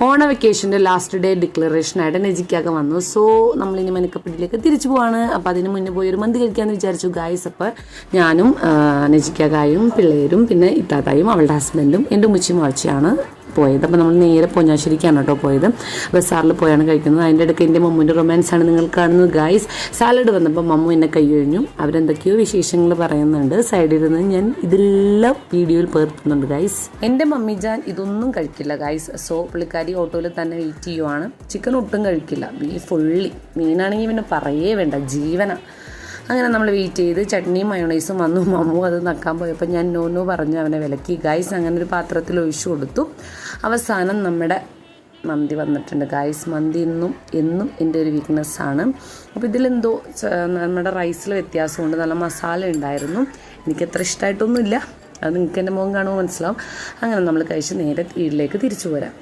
ഓണ വെക്കേഷൻ്റെ last day ഡിക്ലറേഷനായിട്ട് നെജിക്കൊക്കെ വന്നു. So നമ്മളിനി മനക്കപ്പടിയിലേക്ക് തിരിച്ചു പോവാണ്. അപ്പോൾ അതിന് മുന്നേ പോയി ഒരു മന്തി കഴിക്കാമെന്ന് വിചാരിച്ചു ഗായ്സ്. അപ്പോൾ ഞാനും നെജിക്കായും പിള്ളേരും പിന്നെ ഇത്താത്തായും അവളുടെ ഹസ്ബൻഡും എൻ്റെ ഉമ്മച്ചിയും വാഴ്ചയാണ് പോയത്. അപ്പോൾ നമ്മൾ നേരെ പൊന്നാശ്ശേരിക്കാണ് കേട്ടോ പോയത്. ബസാറിൽ പോയാണ് കഴിക്കുന്നത്. അതിൻ്റെ ഇടയ്ക്ക് എൻ്റെ മമ്മുൻ്റെ റൊമാൻസാണ് നിങ്ങൾ കാണുന്നത് ഗായ്സ്. സാലഡ് വന്നപ്പോൾ മമ്മു എന്നെ കൈ കഴിഞ്ഞു. അവരെന്തൊക്കെയോ വിശേഷങ്ങൾ പറയുന്നുണ്ട്. സൈഡിൽ നിന്ന് ഞാൻ ഇതെല്ലാം വീഡിയോയിൽ പേർത്തുന്നുണ്ട് ഗായ്സ്. എൻ്റെ മമ്മി ജാൻ ഇതൊന്നും കഴിക്കില്ല ഗായ്സ്. സോ പുള്ളിക്കാരി ഓട്ടോയിൽ തന്നെ വെയിറ്റ് ചെയ്യുവാണ്. ചിക്കൻ ഒട്ടും കഴിക്കില്ല, ബീഫ് ഫുള്ളി. മീനാണെങ്കിൽ പിന്നെ പറയേ വേണ്ട, ജീവനാണ്. അങ്ങനെ നമ്മൾ വെയിറ്റ് ചെയ്ത് ചട്നിയും മയോണൈസും വന്നു. മമ്മു അത് നക്കാൻ പോയപ്പോൾ ഞാൻ നോ പറഞ്ഞ് അവനെ വിലക്കി ഗായ്സ്. അങ്ങനെ ഒരു പാത്രത്തിൽ ഒഴിച്ചു കൊടുത്തു. അവസാനം നമ്മുടെ മന്തി വന്നിട്ടുണ്ട് ഗായ്സ്. മന്തി എന്നും എൻ്റെ ഒരു വീക്ക്നെസ്സാണ്. അപ്പോൾ ഇതിലെന്തോ നമ്മുടെ റൈസിൽ വ്യത്യാസമുണ്ട്. നല്ല മസാല ഉണ്ടായിരുന്നു. എനിക്കത്ര ഇഷ്ടമായിട്ടൊന്നുമില്ല. അത് നിങ്ങൾക്ക് എൻ്റെ മുഖം കാണുമ്പോൾ മനസ്സിലാവും. അങ്ങനെ നമ്മൾ കഴിച്ച് നേരെ വീട്ടിലേക്ക് തിരിച്ചു പോരാം.